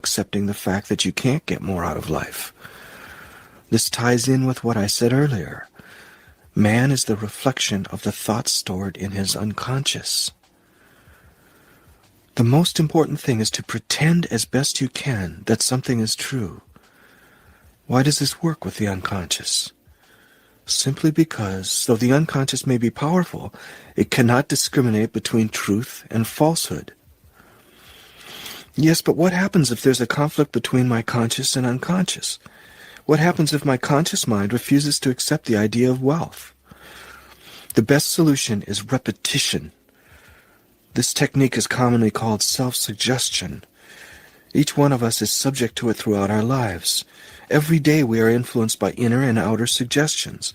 accepting the fact that you can't get more out of life. This ties in with what I said earlier. Man is the reflection of the thoughts stored in his unconscious. The most important thing is to pretend as best you can that something is true. Why does this work with the unconscious? Simply because, though the unconscious may be powerful, it cannot discriminate between truth and falsehood. Yes, but what happens if there's a conflict between my conscious and unconscious? What happens if my conscious mind refuses to accept the idea of wealth? The best solution is repetition. This technique is commonly called self-suggestion. Each one of us is subject to it throughout our lives. Every day we are influenced by inner and outer suggestions.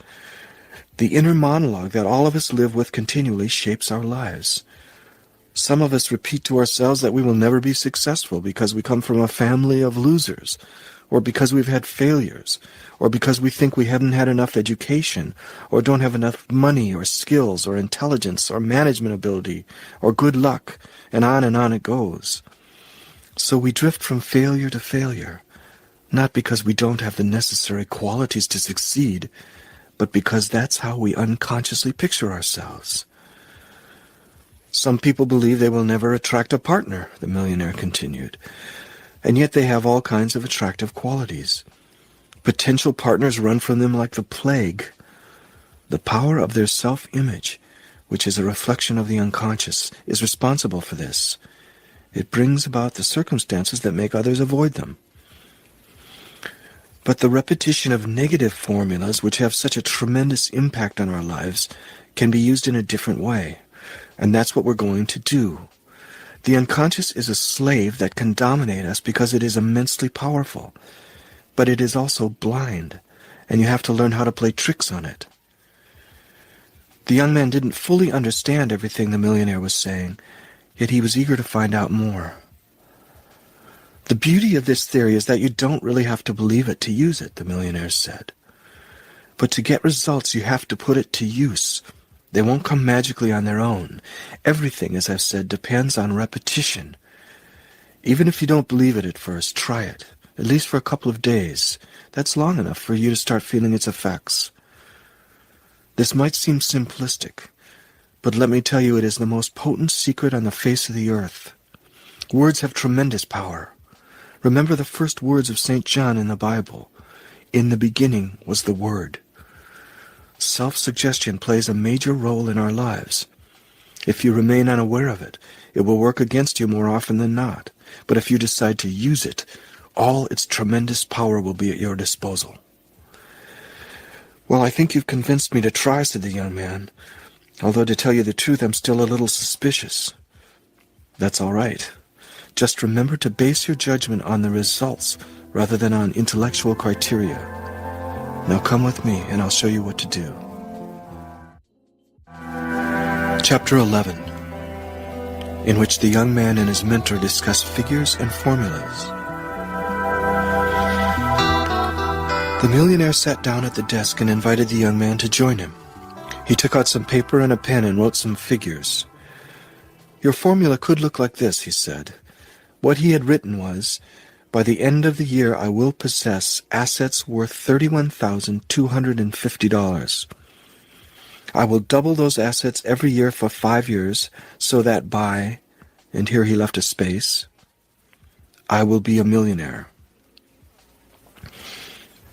The inner monologue that all of us live with continually shapes our lives. Some of us repeat to ourselves that we will never be successful because we come from a family of losers, or because we've had failures, or because we think we haven't had enough education, or don't have enough money, or skills, or intelligence, or management ability, or good luck, and on it goes. So we drift from failure to failure, not because we don't have the necessary qualities to succeed, but because that's how we unconsciously picture ourselves. Some people believe they will never attract a partner, the millionaire continued, and yet they have all kinds of attractive qualities. Potential partners run from them like the plague. The power of their self-image, which is a reflection of the unconscious, is responsible for this. It brings about the circumstances that make others avoid them. But the repetition of negative formulas, which have such a tremendous impact on our lives, can be used in a different way. And that's what we're going to do. The unconscious is a slave that can dominate us because it is immensely powerful. But it is also blind, and you have to learn how to play tricks on it. The young man didn't fully understand everything the millionaire was saying, yet he was eager to find out more. The beauty of this theory is that you don't really have to believe it to use it, the millionaire said. But to get results, you have to put it to use. They won't come magically on their own. Everything, as I've said, depends on repetition. Even if you don't believe it at first, try it, at least for a couple of days. That's long enough for you to start feeling its effects. This might seem simplistic, but let me tell you, it is the most potent secret on the face of the earth. Words have tremendous power. Remember the first words of St. John in the Bible. In the beginning was the Word. Self-suggestion plays a major role in our lives. If you remain unaware of it, it will work against you more often than not. But if you decide to use it, all its tremendous power will be at your disposal. Well, I think you've convinced me to try, said the young man. Although, to tell you the truth, I'm still a little suspicious. That's all right. Just remember to base your judgment on the results rather than on intellectual criteria. Now come with me and I'll show you what to do. Chapter 11, in which the young man and his mentor discuss figures and formulas. The millionaire sat down at the desk and invited the young man to join him. He took out some paper and a pen and wrote some figures. Your formula could look like this, he said. What he had written was, by the end of the year I will possess assets worth $31,250. I will double those assets every year for 5 years, so that by, and here he left a space, I will be a millionaire.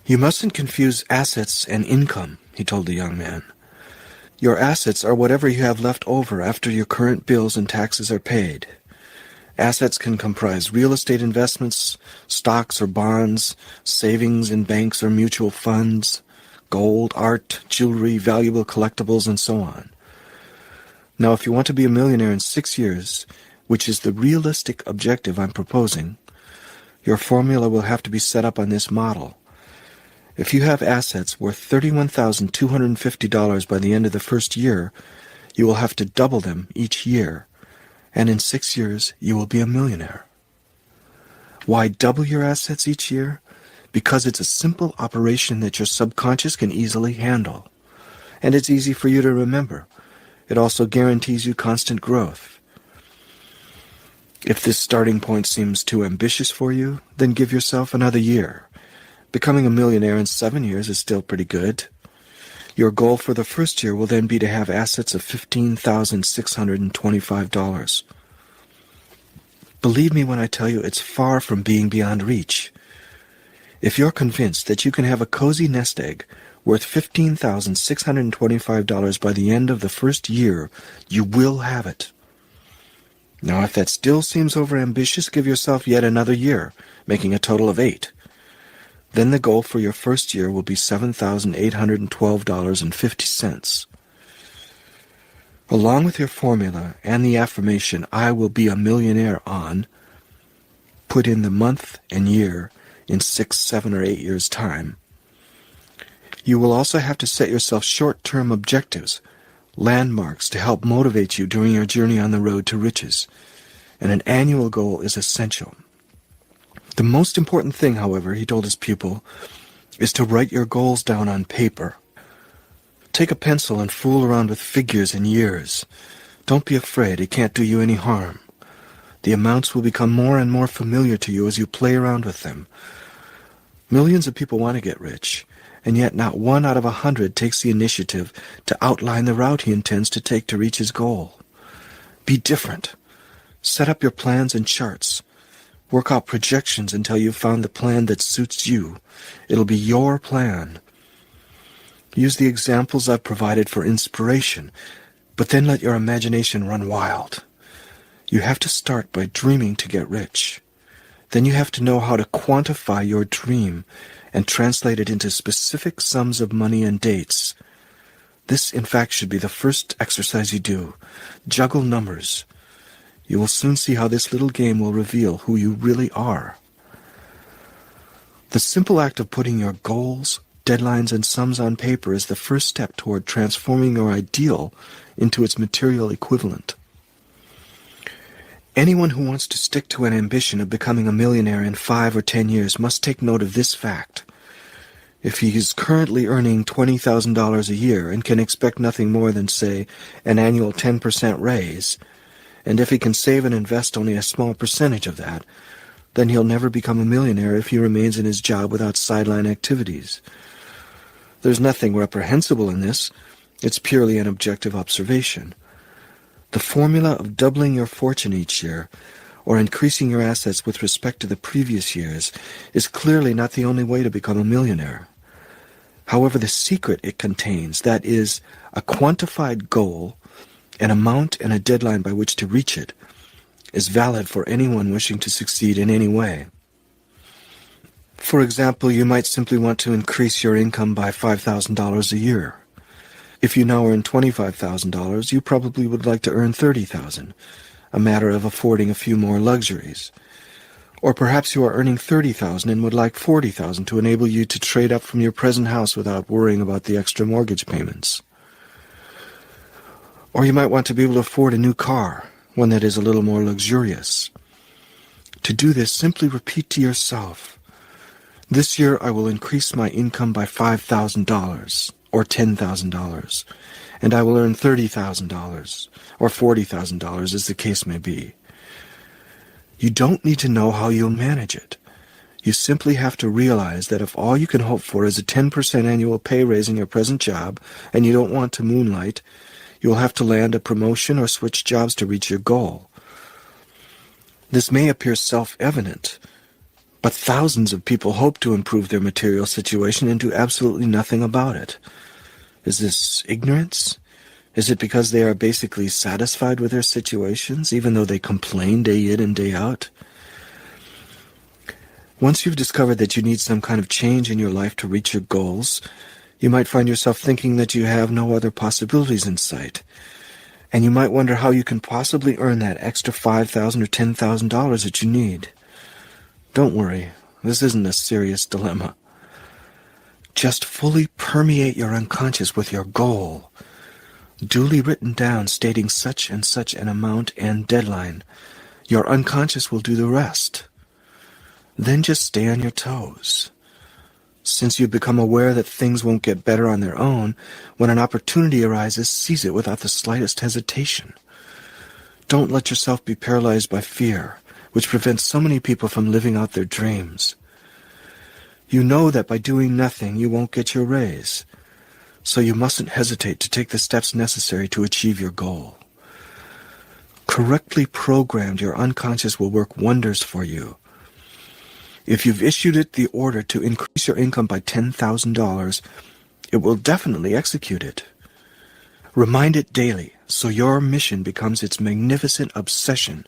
You mustn't confuse assets and income, he told the young man. Your assets are whatever you have left over after your current bills and taxes are paid. Assets can comprise real estate investments, stocks or bonds, savings in banks or mutual funds, gold, art, jewelry, valuable collectibles, and so on. Now, if you want to be a millionaire in 6 years, which is the realistic objective I'm proposing, your formula will have to be set up on this model. If you have assets worth $31,250 by the end of the first year, you will have to double them each year, and in 6 years you will be a millionaire. Why double your assets each year? Because it's a simple operation that your subconscious can easily handle. And it's easy for you to remember. It also guarantees you constant growth. If this starting point seems too ambitious for you, then give yourself another year. Becoming a millionaire in 7 years is still pretty good. Your goal for the first year will then be to have assets of $15,625. Believe me when I tell you it's far from being beyond reach. If you're convinced that you can have a cozy nest egg worth $15,625 by the end of the first year, you will have it. Now, if that still seems overambitious, give yourself yet another year, making a total of 8. Then the goal for your first year will be $7,812.50. Along with your formula and the affirmation, "I will be a millionaire on," put in the month and year in 6, 7, or 8 years' time. You will also have to set yourself short-term objectives, landmarks to help motivate you during your journey on the road to riches, and an annual goal is essential. The most important thing, however, he told his pupil, is to write your goals down on paper. Take a pencil and fool around with figures and years. Don't be afraid, it can't do you any harm. The amounts will become more and more familiar to you as you play around with them. Millions of people want to get rich, and yet not 1 out of 100 takes the initiative to outline the route he intends to take to reach his goal. Be different. Set up your plans and charts. Work out projections until you've found the plan that suits you. It'll be your plan. Use the examples I've provided for inspiration, but then let your imagination run wild. You have to start by dreaming to get rich. Then you have to know how to quantify your dream and translate it into specific sums of money and dates. This, in fact, should be the first exercise you do. Juggle numbers. You will soon see how this little game will reveal who you really are. The simple act of putting your goals, deadlines, and sums on paper is the first step toward transforming your ideal into its material equivalent. Anyone who wants to stick to an ambition of becoming a millionaire in 5 or 10 years must take note of this fact. If he is currently earning $20,000 a year and can expect nothing more than, say, an annual 10% raise, and if he can save and invest only a small percentage of that, then he'll never become a millionaire if he remains in his job without sideline activities. There's nothing reprehensible in this. It's purely an objective observation. The formula of doubling your fortune each year, or increasing your assets with respect to the previous years, is clearly not the only way to become a millionaire. However, the secret it contains, that is, a quantified goal, an amount and a deadline by which to reach it, is valid for anyone wishing to succeed in any way. For example, you might simply want to increase your income by $5,000 a year. If you now earn $25,000, you probably would like to earn $30,000, a matter of affording a few more luxuries. Or perhaps you are earning $30,000 and would like $40,000 to enable you to trade up from your present house without worrying about the extra mortgage payments. Or you might want to be able to afford a new car, one that is a little more luxurious. To do this, simply repeat to yourself, "This year I will increase my income by $5,000 or $10,000, and I will earn $30,000 or $40,000 as the case may be." You don't need to know how you'll manage it. You simply have to realize that if all you can hope for is a 10% annual pay raise in your present job, and you don't want to moonlight, you'll have to land a promotion or switch jobs to reach your goal. This may appear self-evident, but thousands of people hope to improve their material situation and do absolutely nothing about it. Is this ignorance? Is it because they are basically satisfied with their situations, even though they complain day in and day out? Once you've discovered that you need some kind of change in your life to reach your goals, you might find yourself thinking that you have no other possibilities in sight, and you might wonder how you can possibly earn that extra $5,000 or $10,000 that you need. Don't worry, this isn't a serious dilemma. Just fully permeate your unconscious with your goal, duly written down stating such and such an amount and deadline. Your unconscious will do the rest. Then just stay on your toes. Since you've become aware that things won't get better on their own, when an opportunity arises, seize it without the slightest hesitation. Don't let yourself be paralyzed by fear. which prevents so many people from living out their dreams. You know that by doing nothing you won't get your raise, so you mustn't hesitate to take the steps necessary to achieve your goal. Correctly programmed, your unconscious will work wonders for you. If you've issued it the order to increase your income by $10,000, it will definitely execute it. Remind it daily, so your mission becomes its magnificent obsession.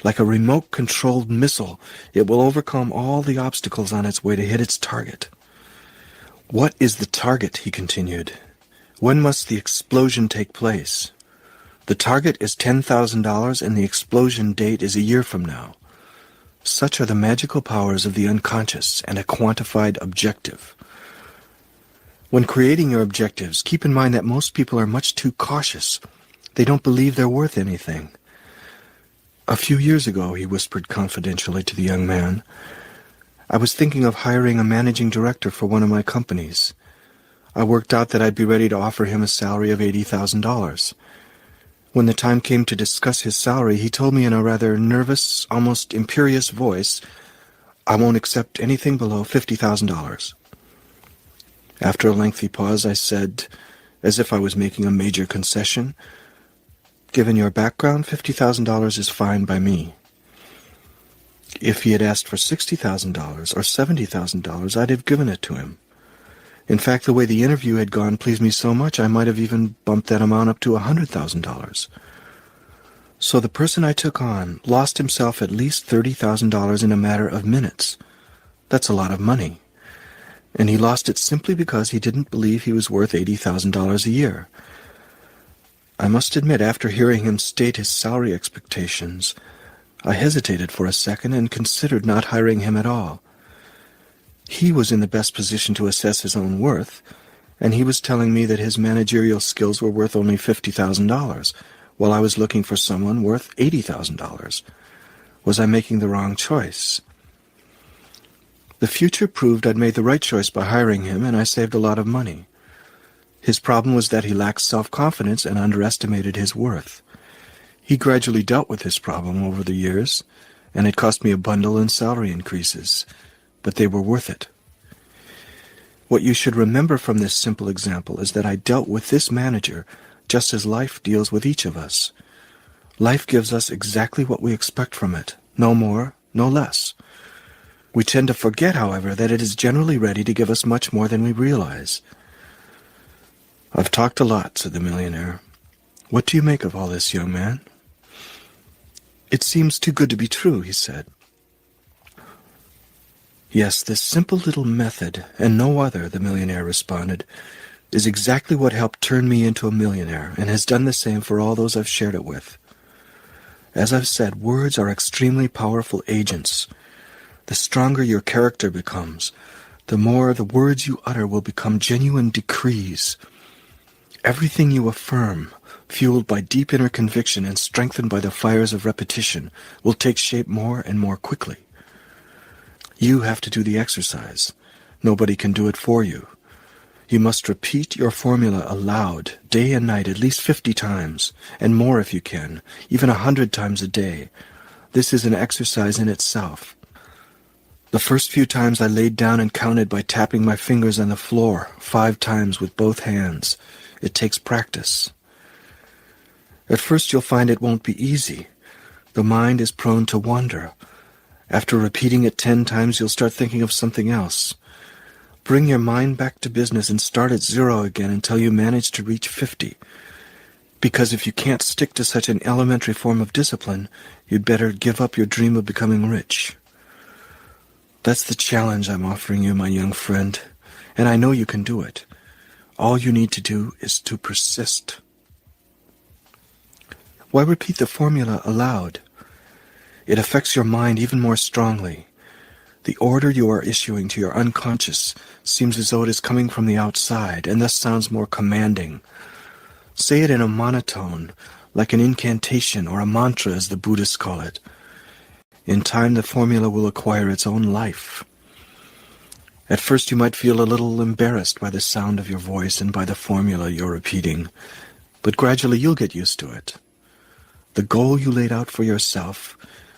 Like a remote-controlled missile, it will overcome all the obstacles on its way to hit its target. What is the target? He continued. When must the explosion take place? The target is $10,000 and the explosion date is a year from now. Such are the magical powers of the unconscious and a quantified objective. When creating your objectives, keep in mind that most people are much too cautious. They don't believe they're worth anything. A few years ago, he whispered confidentially to the young man, I was thinking of hiring a managing director for one of my companies. I worked out that I'd be ready to offer him a salary of $80,000. When the time came to discuss his salary, he told me in a rather nervous, almost imperious voice, I won't accept anything below $50,000. After a lengthy pause, I said, as if I was making a major concession, given your background, $50,000 is fine by me. If he had asked for $60,000 or $70,000, I'd have given it to him. In fact, the way the interview had gone pleased me so much I might have even bumped that amount up to $100,000. So the person I took on lost himself at least $30,000 in a matter of minutes. That's a lot of money. And he lost it simply because he didn't believe he was worth $80,000 a year. I must admit, after hearing him state his salary expectations, I hesitated for a second and considered not hiring him at all. He was in the best position to assess his own worth, and he was telling me that his managerial skills were worth only $50,000, while I was looking for someone worth $80,000. Was I making the wrong choice? The future proved I'd made the right choice by hiring him, and I saved a lot of money. His problem was that he lacked self-confidence and underestimated his worth. He gradually dealt with this problem over the years, and it cost me a bundle in salary increases, but they were worth it. What you should remember from this simple example is that I dealt with this manager just as life deals with each of us. Life gives us exactly what we expect from it, no more, no less. We tend to forget, however, that it is generally ready to give us much more than we realize. I've talked a lot, said the millionaire. What do you make of all this, young man? It seems too good to be true, he said. Yes, this simple little method, and no other, the millionaire responded, is exactly what helped turn me into a millionaire, and has done the same for all those I've shared it with. As I've said, words are extremely powerful agents. The stronger your character becomes, the more the words you utter will become genuine decrees. Everything you affirm, fueled by deep inner conviction and strengthened by the fires of repetition, will take shape more and more quickly. You have to do the exercise. Nobody can do it for you. You must repeat your formula aloud, day and night, at least 50 times, and more if you can, even 100 times a day. This is an exercise in itself. The first few times I laid down and counted by tapping my fingers on the floor 5 times with both hands. It takes practice. At first you'll find it won't be easy. The mind is prone to wander. After repeating it 10 times, you'll start thinking of something else. Bring your mind back to business and start at 0 again until you manage to reach 50. Because if you can't stick to such an elementary form of discipline, you'd better give up your dream of becoming rich. That's the challenge I'm offering you, my young friend, and I know you can do it. All you need to do is to persist. Why repeat the formula aloud? It affects your mind even more strongly. The order you are issuing to your unconscious seems as though it is coming from the outside, and thus sounds more commanding. Say it in a monotone, like an incantation or a mantra, as the Buddhists call it. In time, the formula will acquire its own life. At first, you might feel a little embarrassed by the sound of your voice and by the formula you're repeating, but gradually you'll get used to it. The goal you laid out for yourself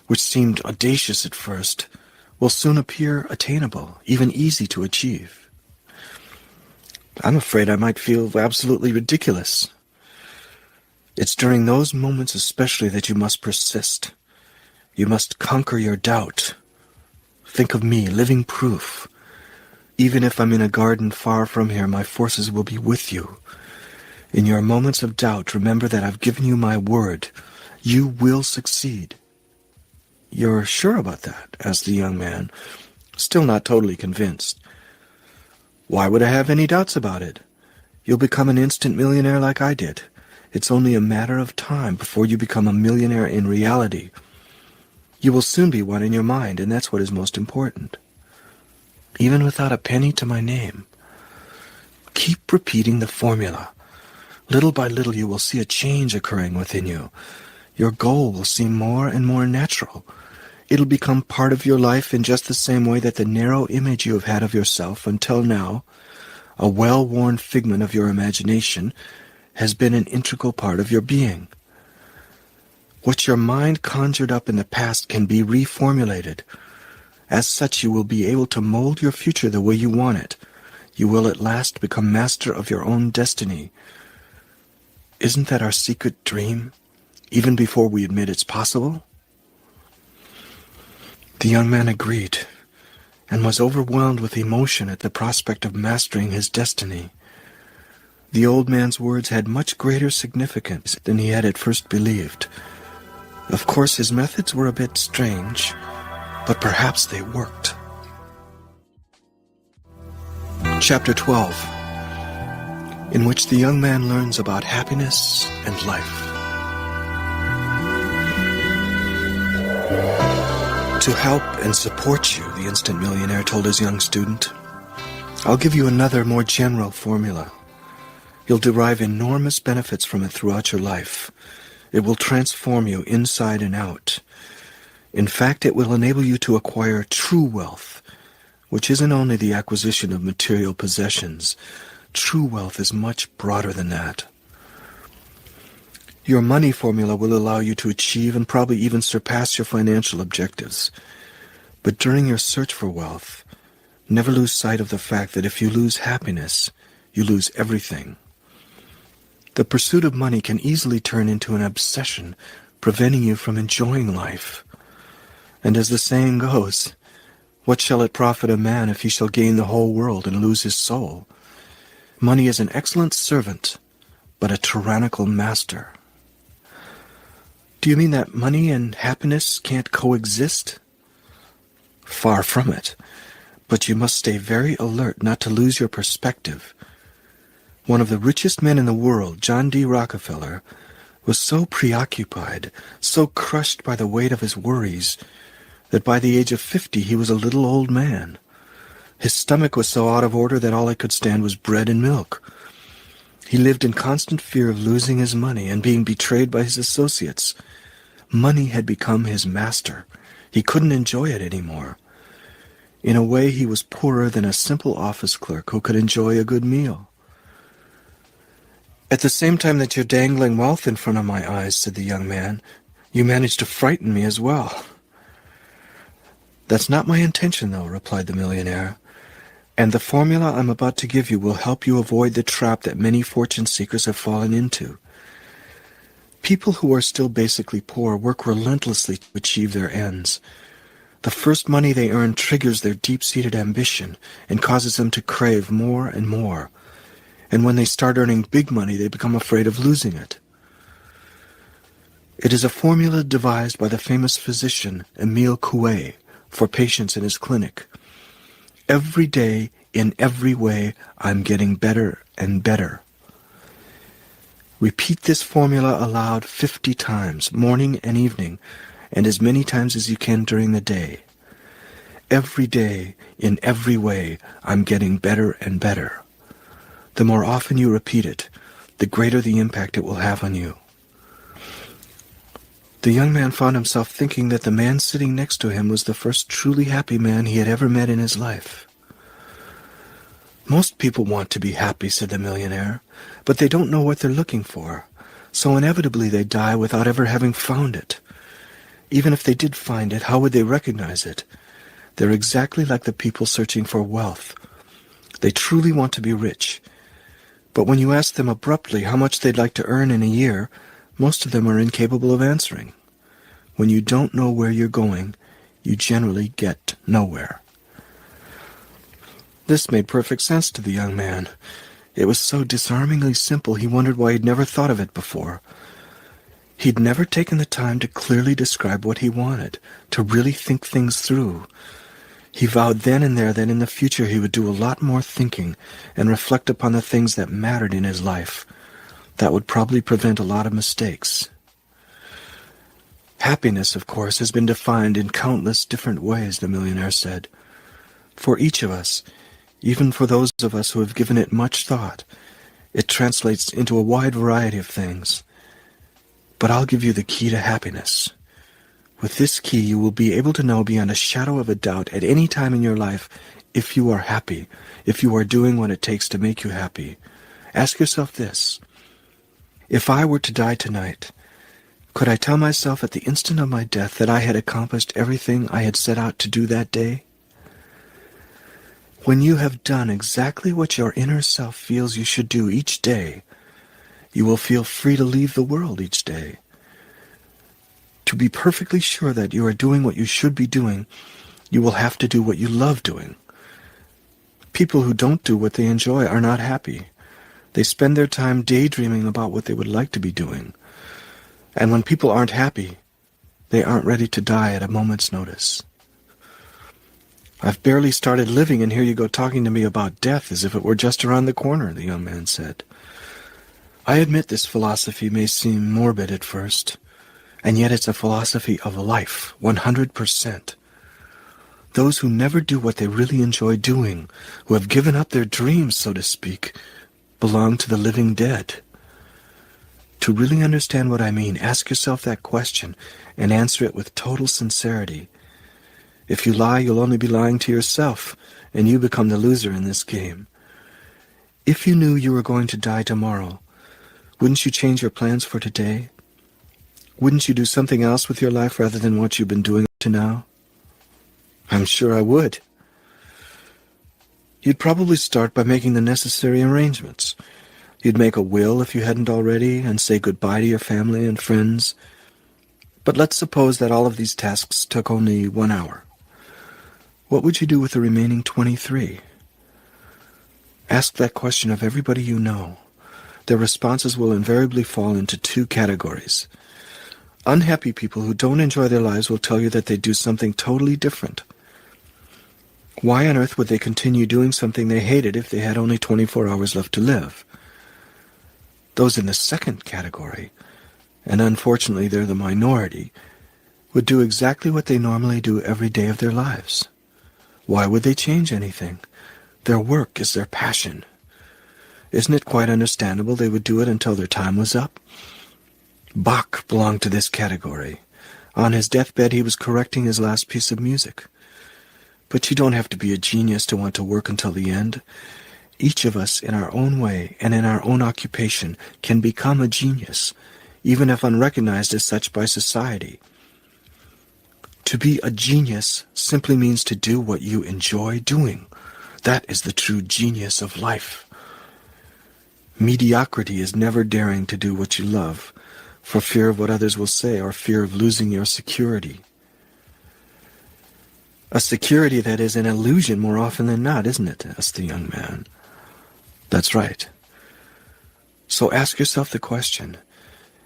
which seemed audacious at first, will soon appear attainable, even easy to achieve. I'm afraid I might feel absolutely ridiculous. It's during those moments especially that you must persist. You must conquer your doubt. Think of me, living proof. Even if I'm in a garden far from here, my forces will be with you. In your moments of doubt, remember that I've given you my word. You will succeed. You're sure about that? Asked the young man, still not totally convinced. Why would I have any doubts about it? You'll become an instant millionaire like I did. It's only a matter of time before you become a millionaire in reality. You will soon be one in your mind, and that's what is most important. Even without a penny to my name. Keep repeating the formula. Little by little you will see a change occurring within you. Your goal will seem more and more natural. It'll become part of your life in just the same way that the narrow image you have had of yourself until now, a well-worn figment of your imagination, has been an integral part of your being. What your mind conjured up in the past can be reformulated. As such, you will be able to mold your future the way you want it. You will at last become master of your own destiny. Isn't that our secret dream, even before we admit it's possible? The young man agreed, and was overwhelmed with emotion at the prospect of mastering his destiny. The old man's words had much greater significance than he had at first believed. Of course, his methods were a bit strange, but perhaps they worked. Chapter 12, in which the young man learns about happiness and life. To help and support you, the instant millionaire told his young student, I'll give you another, more general formula. You'll derive enormous benefits from it throughout your life. It will transform you inside and out. In fact, it will enable you to acquire true wealth, which isn't only the acquisition of material possessions. True wealth is much broader than that. Your money formula will allow you to achieve and probably even surpass your financial objectives. But during your search for wealth, never lose sight of the fact that if you lose happiness, you lose everything. The pursuit of money can easily turn into an obsession, preventing you from enjoying life. And as the saying goes, what shall it profit a man if he shall gain the whole world and lose his soul? Money is an excellent servant, but a tyrannical master. Do you mean that money and happiness can't coexist? Far from it. But you must stay very alert not to lose your perspective. One of the richest men in the world, John D. Rockefeller, was so preoccupied, so crushed by the weight of his worries, that by the age of 50 he was a little old man. His stomach was so out of order that all he could stand was bread and milk. He lived in constant fear of losing his money and being betrayed by his associates. Money had become his master. He couldn't enjoy it anymore. In a way, he was poorer than a simple office clerk who could enjoy a good meal. At the same time that you're dangling wealth in front of my eyes, said the young man, you manage to frighten me as well. That's not my intention, though, replied the millionaire. And the formula I'm about to give you will help you avoid the trap that many fortune seekers have fallen into. People who are still basically poor work relentlessly to achieve their ends. The first money they earn triggers their deep-seated ambition and causes them to crave more and more. And when they start earning big money, they become afraid of losing it. It is a formula devised by the famous physician Emile Coué for patients in his clinic. Every day, in every way, I'm getting better and better. Repeat this formula aloud 50 times, morning and evening, and as many times as you can during the day. Every day, in every way, I'm getting better and better. The more often you repeat it, the greater the impact it will have on you. The young man found himself thinking that the man sitting next to him was the first truly happy man he had ever met in his life. Most people want to be happy, said the millionaire, but they don't know what they're looking for, so inevitably they die without ever having found it. Even if they did find it, how would they recognize it? They're exactly like the people searching for wealth. They truly want to be rich. But when you ask them abruptly how much they'd like to earn in a year, most of them are incapable of answering. When you don't know where you're going, you generally get nowhere. This made perfect sense to the young man. It was so disarmingly simple he wondered why he'd never thought of it before. He'd never taken the time to clearly describe what he wanted, to really think things through. He vowed then and there that in the future he would do a lot more thinking and reflect upon the things that mattered in his life. That would probably prevent a lot of mistakes. Happiness, of course, has been defined in countless different ways, the millionaire said. For each of us, even for those of us who have given it much thought, it translates into a wide variety of things. But I'll give you the key to happiness. With this key, you will be able to know beyond a shadow of a doubt at any time in your life if you are happy, if you are doing what it takes to make you happy. Ask yourself this: if I were to die tonight, could I tell myself at the instant of my death that I had accomplished everything I had set out to do that day? When you have done exactly what your inner self feels you should do each day, you will feel free to leave the world each day. To be perfectly sure that you are doing what you should be doing, you will have to do what you love doing. People who don't do what they enjoy are not happy. They spend their time daydreaming about what they would like to be doing. And when people aren't happy, they aren't ready to die at a moment's notice. I've barely started living, and here you go talking to me about death as if it were just around the corner, the young man said. I admit this philosophy may seem morbid at first, and yet it's a philosophy of life, 100%. Those who never do what they really enjoy doing, who have given up their dreams, so to speak, belong to the living dead. To really understand what I mean, ask yourself that question and answer it with total sincerity. If you lie, you'll only be lying to yourself, and you become the loser in this game. If you knew you were going to die tomorrow, wouldn't you change your plans for today? Wouldn't you do something else with your life rather than what you've been doing up to now? I'm sure I would. You'd probably start by making the necessary arrangements. You'd make a will if you hadn't already, and say goodbye to your family and friends. But let's suppose that all of these tasks took only 1 hour. What would you do with the remaining 23? Ask that question of everybody you know. Their responses will invariably fall into 2 categories. Unhappy people who don't enjoy their lives will tell you that they do something totally different. Why on earth would they continue doing something they hated if they had only 24 hours left to live? Those in the second category, and unfortunately they're the minority, would do exactly what they normally do every day of their lives. Why would they change anything? Their work is their passion. Isn't it quite understandable they would do it until their time was up? Bach belonged to this category. On his deathbed he was correcting his last piece of music. But you don't have to be a genius to want to work until the end. Each of us, in our own way and in our own occupation, can become a genius, even if unrecognized as such by society. To be a genius simply means to do what you enjoy doing. That is the true genius of life. Mediocrity is never daring to do what you love, for fear of what others will say or fear of losing your security. A security that is an illusion more often than not, isn't it? Asked the young man. That's right. So ask yourself the question,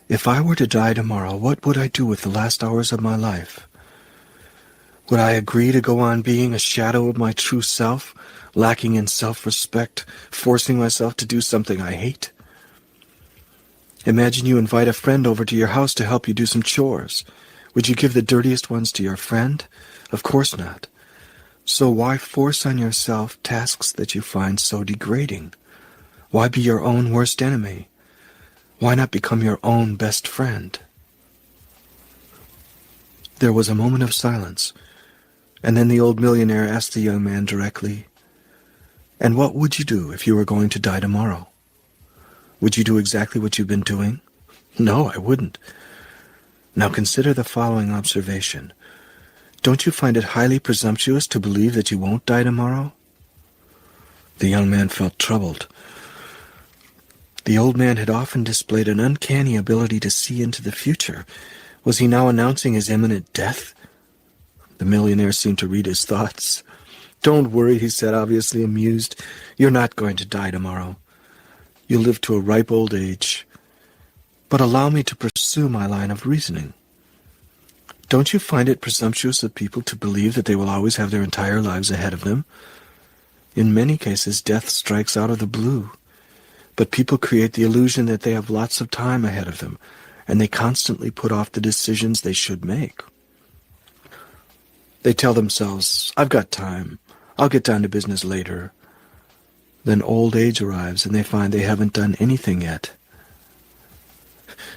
if I were to die tomorrow, what would I do with the last hours of my life? Would I agree to go on being a shadow of my true self, lacking in self-respect, forcing myself to do something I hate? Imagine you invite a friend over to your house to help you do some chores. Would you give the dirtiest ones to your friend? Of course not. So why force on yourself tasks that you find so degrading? Why be your own worst enemy? Why not become your own best friend? There was a moment of silence. And then the old millionaire asked the young man directly, "And what would you do if you were going to die tomorrow? Would you do exactly what you've been doing?" "No, I wouldn't." Now consider the following observation. Don't you find it highly presumptuous to believe that you won't die tomorrow? The young man felt troubled. The old man had often displayed an uncanny ability to see into the future. Was he now announcing his imminent death? The millionaire seemed to read his thoughts. "Don't worry," he said, obviously amused. "You're not going to die tomorrow. You'll live to a ripe old age. But allow me to pursue my line of reasoning. Don't you find it presumptuous of people to believe that they will always have their entire lives ahead of them? In many cases, death strikes out of the blue. But people create the illusion that they have lots of time ahead of them, and they constantly put off the decisions they should make. They tell themselves, "I've got time. I'll get down to business later." Then old age arrives, and they find they haven't done anything yet.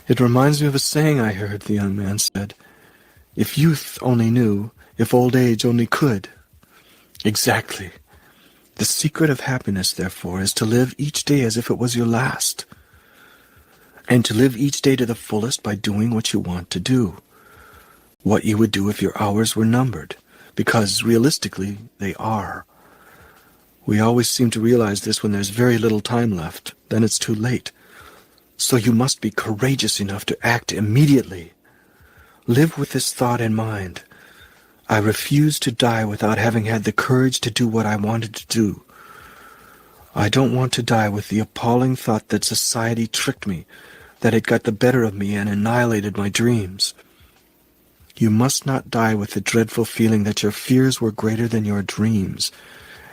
"It reminds me of a saying I heard," the young man said. "If youth only knew, if old age only could." Exactly. The secret of happiness, therefore, is to live each day as if it was your last, and to live each day to the fullest by doing what you want to do, what you would do if your hours were numbered, because, realistically, they are. We always seem to realize this when there's very little time left. Then it's too late. So you must be courageous enough to act immediately. Live with this thought in mind. I refuse to die without having had the courage to do what I wanted to do. I don't want to die with the appalling thought that society tricked me, that it got the better of me and annihilated my dreams. You must not die with the dreadful feeling that your fears were greater than your dreams,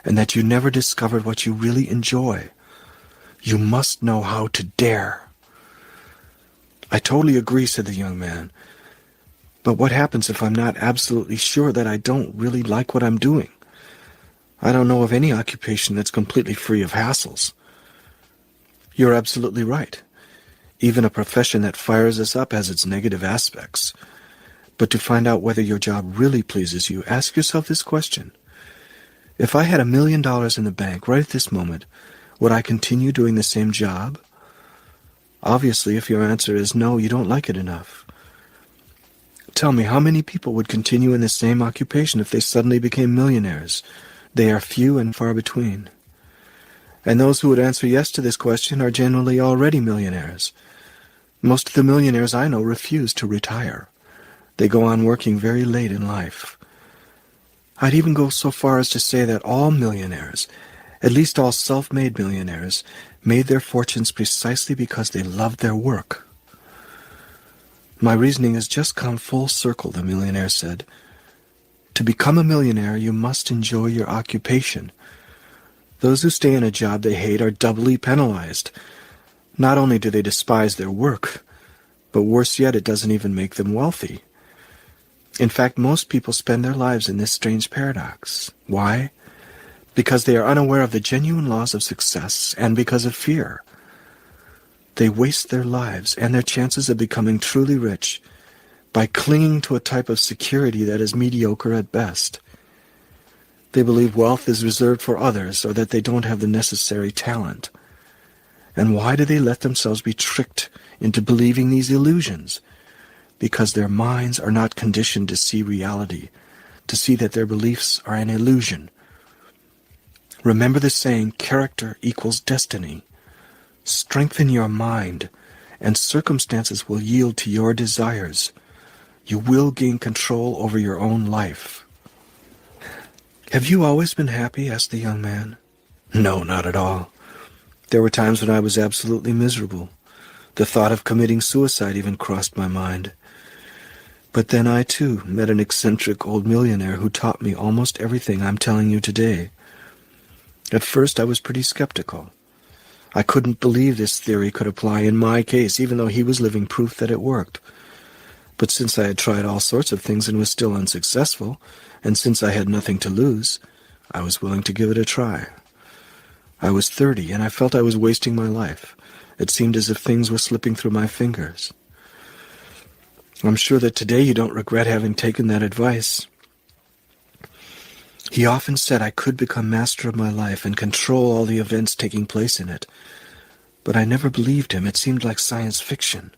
and that you never discovered what you really enjoy. You must know how to dare. "I totally agree," said the young man. "But what happens if I'm not absolutely sure that I don't really like what I'm doing? I don't know of any occupation that's completely free of hassles." "You're absolutely right. Even a profession that fires us up has its negative aspects. But to find out whether your job really pleases you, ask yourself this question. If I had $1 million in the bank right at this moment, would I continue doing the same job? Obviously, if your answer is no, you don't like it enough. Tell me, how many people would continue in the same occupation if they suddenly became millionaires? They are few and far between. And those who would answer yes to this question are generally already millionaires. Most of the millionaires I know refuse to retire. They go on working very late in life. I'd even go so far as to say that all millionaires, at least all self-made millionaires, made their fortunes precisely because they loved their work. "My reasoning has just come full circle," the millionaire said. "To become a millionaire, you must enjoy your occupation. Those who stay in a job they hate are doubly penalized. Not only do they despise their work, but worse yet, it doesn't even make them wealthy. In fact, most people spend their lives in this strange paradox. Why? Because they are unaware of the genuine laws of success, and because of fear. They waste their lives and their chances of becoming truly rich by clinging to a type of security that is mediocre at best. They believe wealth is reserved for others, or that they don't have the necessary talent. And why do they let themselves be tricked into believing these illusions? Because their minds are not conditioned to see reality, to see that their beliefs are an illusion. Remember the saying, character equals destiny. Strengthen your mind, and circumstances will yield to your desires. You will gain control over your own life." "Have you always been happy?" asked the young man. "No, not at all. There were times when I was absolutely miserable. The thought of committing suicide even crossed my mind. But then I, too, met an eccentric old millionaire who taught me almost everything I'm telling you today. At first I was pretty skeptical. I couldn't believe this theory could apply in my case, even though he was living proof that it worked. But since I had tried all sorts of things and was still unsuccessful, and since I had nothing to lose, I was willing to give it a try. I was 30, and I felt I was wasting my life. It seemed as if things were slipping through my fingers. I'm sure that today you don't regret having taken that advice. He often said I could become master of my life and control all the events taking place in it. But I never believed him. It seemed like science fiction.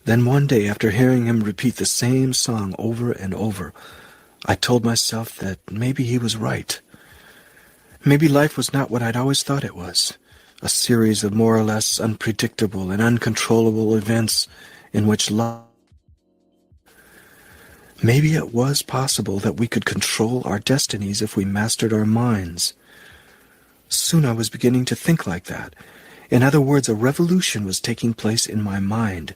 Then one day, after hearing him repeat the same song over and over, I told myself that maybe he was right. Maybe life was not what I'd always thought it was, a series of more or less unpredictable and uncontrollable events in which love. Maybe it was possible that we could control our destinies if we mastered our minds. Soon I was beginning to think like that. In other words, a revolution was taking place in my mind.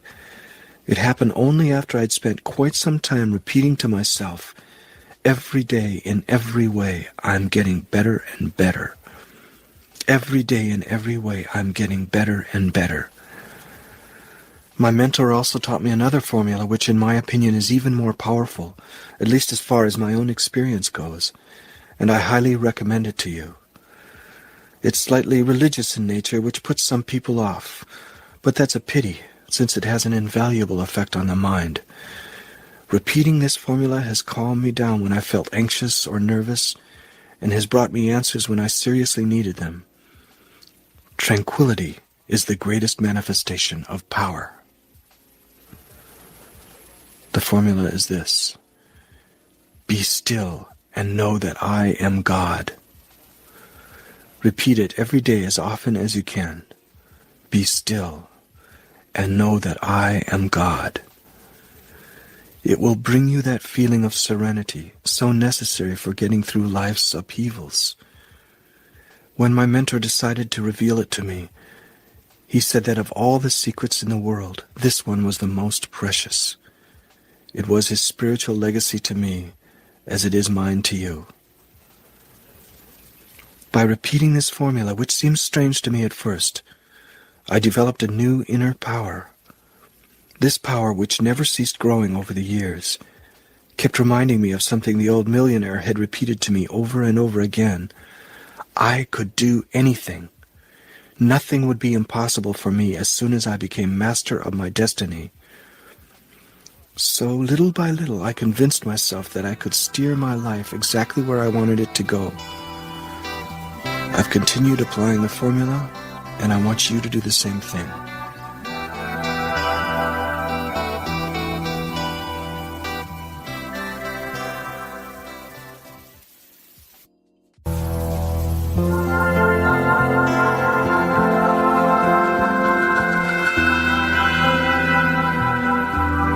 It happened only after I'd spent quite some time repeating to myself, every day, in every way, I'm getting better and better. Every day, in every way, I'm getting better and better. My mentor also taught me another formula which, in my opinion, is even more powerful, at least as far as my own experience goes, and I highly recommend it to you. It's slightly religious in nature, which puts some people off, but that's a pity, since it has an invaluable effect on the mind. Repeating this formula has calmed me down when I felt anxious or nervous, and has brought me answers when I seriously needed them. Tranquility is the greatest manifestation of power. The formula is this: be still and know that I am God. Repeat it every day as often as you can. Be still and know that I am God. It will bring you that feeling of serenity, so necessary for getting through life's upheavals. When my mentor decided to reveal it to me, he said that of all the secrets in the world, this one was the most precious. It was his spiritual legacy to me, as it is mine to you. By repeating this formula, which seems strange to me at first, I developed a new inner power. This power, which never ceased growing over the years, kept reminding me of something the old millionaire had repeated to me over and over again. I could do anything. Nothing would be impossible for me as soon as I became master of my destiny. So, little by little, I convinced myself that I could steer my life exactly where I wanted it to go. I've continued applying the formula, and I want you to do the same thing.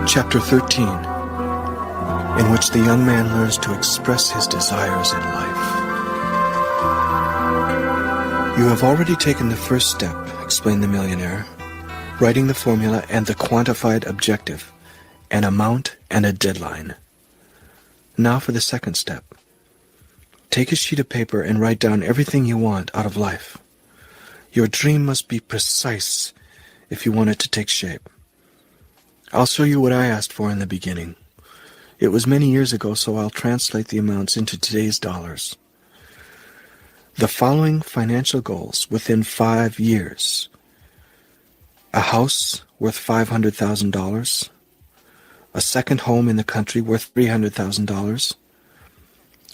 Chapter 13, in which the young man learns to express his desires in life. You have already taken the first step, explained the millionaire, writing the formula and the quantified objective, an amount and a deadline. Now for the second step. Take a sheet of paper and write down everything you want out of life. Your dream must be precise if you want it to take shape. I'll show you what I asked for in the beginning. It was many years ago, so I'll translate the amounts into today's dollars. The following financial goals within 5 years. A house worth $500,000. A second home in the country worth $300,000.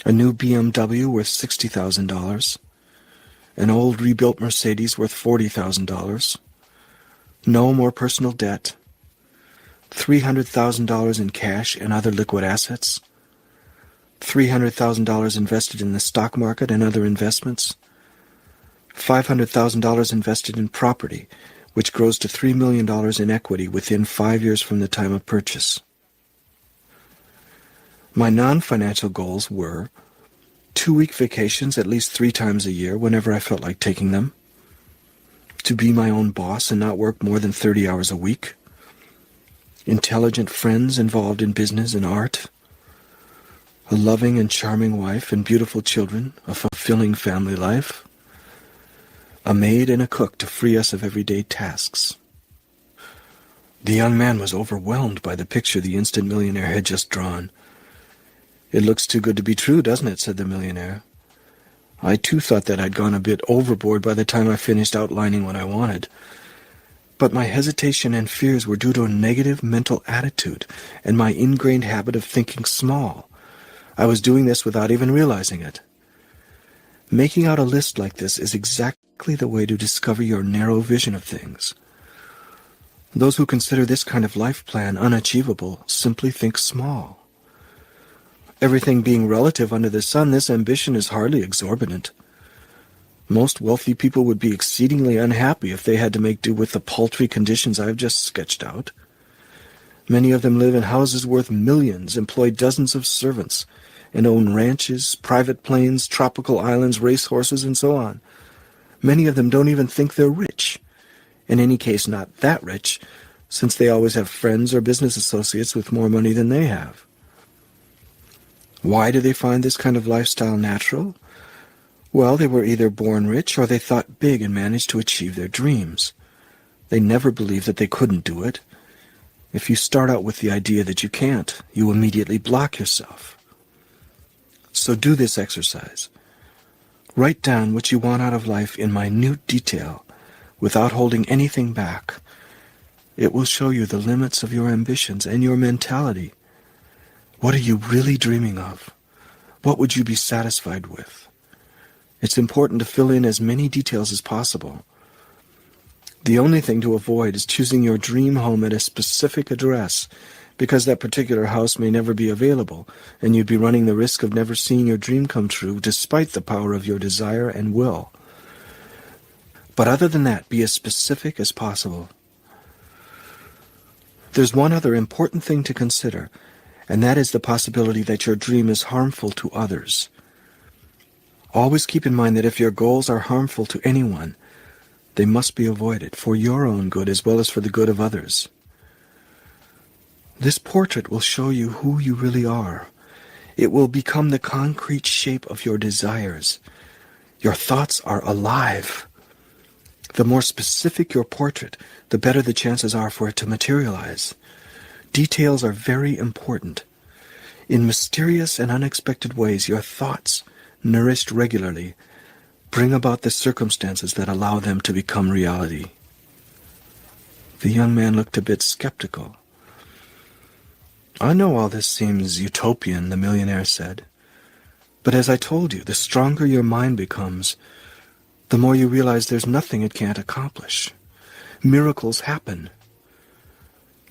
A new BMW worth $60,000. An old rebuilt Mercedes worth $40,000. No more personal debt. $300,000 in cash and other liquid assets, $300,000 invested in the stock market and other investments, $500,000 invested in property, which grows to $3 million in equity within 5 years from the time of purchase. My non-financial goals were 2-week vacations at least 3 times a year whenever I felt like taking them, to be my own boss and not work more than 30 hours a week, intelligent friends involved in business and art, a loving and charming wife and beautiful children, a fulfilling family life, a maid and a cook to free us of everyday tasks. The young man was overwhelmed by the picture the instant millionaire had just drawn. "It looks too good to be true, doesn't it?" said the millionaire. I too thought that I'd gone a bit overboard by the time I finished outlining what I wanted. But my hesitation and fears were due to a negative mental attitude and my ingrained habit of thinking small. I was doing this without even realizing it. Making out a list like this is exactly the way to discover your narrow vision of things. Those who consider this kind of life plan unachievable simply think small. Everything being relative under the sun, this ambition is hardly exorbitant. Most wealthy people would be exceedingly unhappy if they had to make do with the paltry conditions I have just sketched out. Many of them live in houses worth millions, employ dozens of servants, and own ranches, private planes, tropical islands, racehorses, and so on. Many of them don't even think they're rich. In any case, not that rich, since they always have friends or business associates with more money than they have. Why do they find this kind of lifestyle natural? Well, they were either born rich or they thought big and managed to achieve their dreams. They never believed that they couldn't do it. If you start out with the idea that you can't, you immediately block yourself. So do this exercise. Write down what you want out of life in minute detail, without holding anything back. It will show you the limits of your ambitions and your mentality. What are you really dreaming of? What would you be satisfied with? It's important to fill in as many details as possible. The only thing to avoid is choosing your dream home at a specific address, because that particular house may never be available, and you'd be running the risk of never seeing your dream come true despite the power of your desire and will. But other than that, be as specific as possible. There's one other important thing to consider, and that is the possibility that your dream is harmful to others. Always keep in mind that if your goals are harmful to anyone, they must be avoided for your own good as well as for the good of others. This portrait will show you who you really are. It will become the concrete shape of your desires. Your thoughts are alive. The more specific your portrait, the better the chances are for it to materialize. Details are very important. In mysterious and unexpected ways, your thoughts, nourished regularly, bring about the circumstances that allow them to become reality. The young man looked a bit skeptical. I know all this seems utopian, the millionaire said. But as I told you, the stronger your mind becomes, the more you realize there's nothing it can't accomplish. Miracles happen.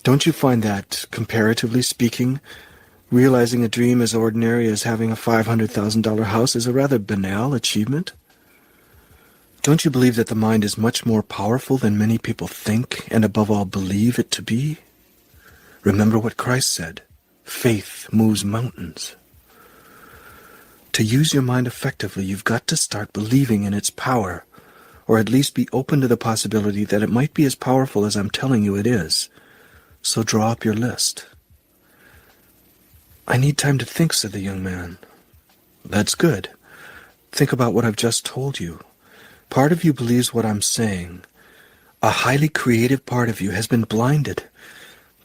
Don't you find that, comparatively speaking, realizing a dream as ordinary as having a $500,000 house is a rather banal achievement? Don't you believe that the mind is much more powerful than many people think and above all believe it to be? Remember what Christ said, faith moves mountains. To use your mind effectively, you've got to start believing in its power, or at least be open to the possibility that it might be as powerful as I'm telling you it is. So draw up your list. I need time to think, said the young man. That's good. Think about what I've just told you. Part of you believes what I'm saying. A highly creative part of you has been blinded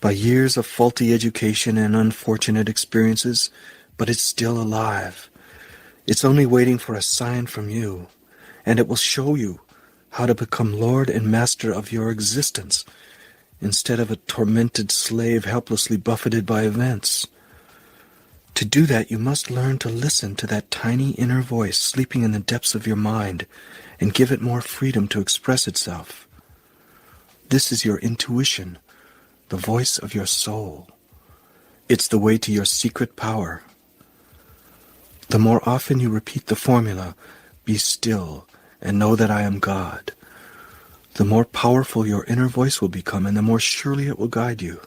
by years of faulty education and unfortunate experiences, but it's still alive. It's only waiting for a sign from you, and it will show you how to become Lord and Master of your existence, instead of a tormented slave helplessly buffeted by events. To do that, you must learn to listen to that tiny inner voice sleeping in the depths of your mind and give it more freedom to express itself. This is your intuition, the voice of your soul. It's the way to your secret power. The more often you repeat the formula, be still and know that I am God, the more powerful your inner voice will become and the more surely it will guide you.